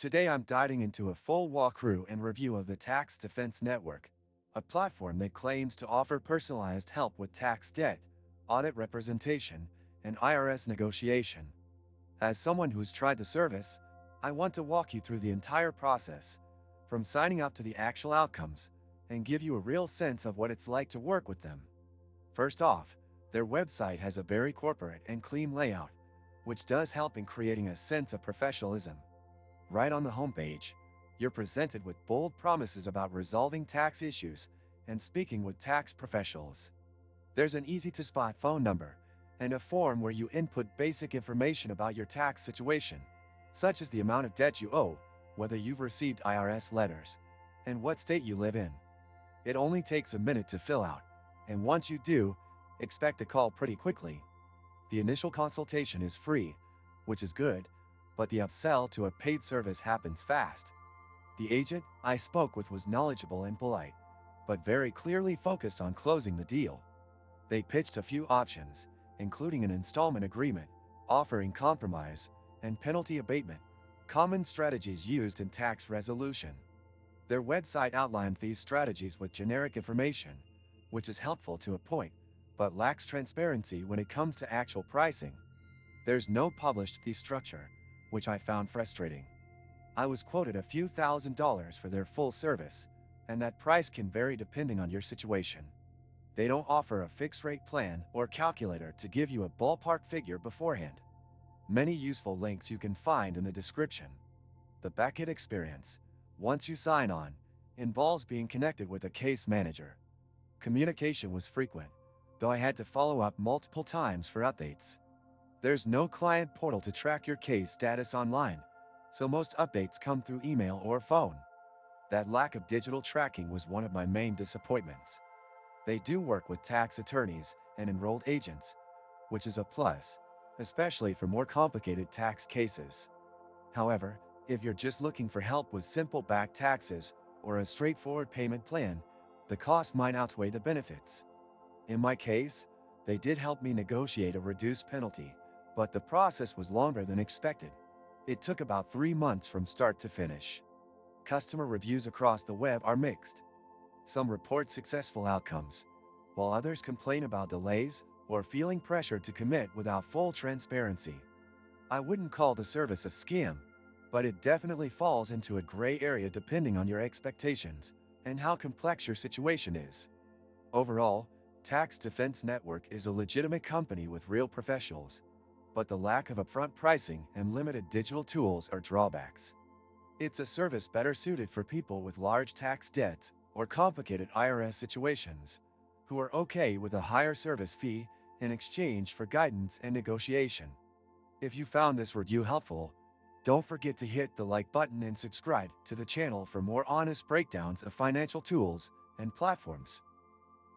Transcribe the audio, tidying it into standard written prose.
Today I'm diving into a full walkthrough and review of the Tax Defense Network, a platform that claims to offer personalized help with tax debt, audit representation, and IRS negotiation. As someone who's tried the service, I want to walk you through the entire process, from signing up to the actual outcomes, and give you a real sense of what it's like to work with them. First off, their website has a very corporate and clean layout, which does help in creating a sense of professionalism. Right on the homepage, you're presented with bold promises about resolving tax issues and speaking with tax professionals. There's an easy-to-spot phone number and a form where you input basic information about your tax situation, such as the amount of debt you owe, whether you've received IRS letters, and what state you live in. It only takes a minute to fill out, and once you do, expect a call pretty quickly. The initial consultation is free, which is good, but the upsell to a paid service happens fast. The agent I spoke with was knowledgeable and polite, but very clearly focused on closing the deal. They pitched a few options, including an installment agreement, offering compromise, and penalty abatement, common strategies used in tax resolution. Their website outlined these strategies with generic information, which is helpful to a point, but lacks transparency when it comes to actual pricing. There's no published fee structure, which I found frustrating. I was quoted a few $1,000s for their full service, and that price can vary depending on your situation. They don't offer a fixed rate plan or calculator to give you a ballpark figure beforehand. Many useful links you can find in the description. The backend experience, once you sign on, involves being connected with a case manager. Communication was frequent, though I had to follow up multiple times for updates. There's no client portal to track your case status online, so most updates come through email or phone. That lack of digital tracking was one of my main disappointments. They do work with tax attorneys and enrolled agents, which is a plus, especially for more complicated tax cases. However, if you're just looking for help with simple back taxes or a straightforward payment plan, the cost might outweigh the benefits. In my case, they did help me negotiate a reduced penalty, but the process was longer than expected. It took about 3 months from start to finish. Customer reviews across the web are mixed. Some report successful outcomes, while others complain about delays or feeling pressured to commit without full transparency. I wouldn't call the service a scam, but it definitely falls into a gray area depending on your expectations and how complex your situation is. Overall, Tax Defense Network is a legitimate company with real professionals, but the lack of upfront pricing and limited digital tools are drawbacks. It's a service better suited for people with large tax debts or complicated IRS situations, who are okay with a higher service fee in exchange for guidance and negotiation. If you found this review helpful, don't forget to hit the like button and subscribe to the channel for more honest breakdowns of financial tools and platforms.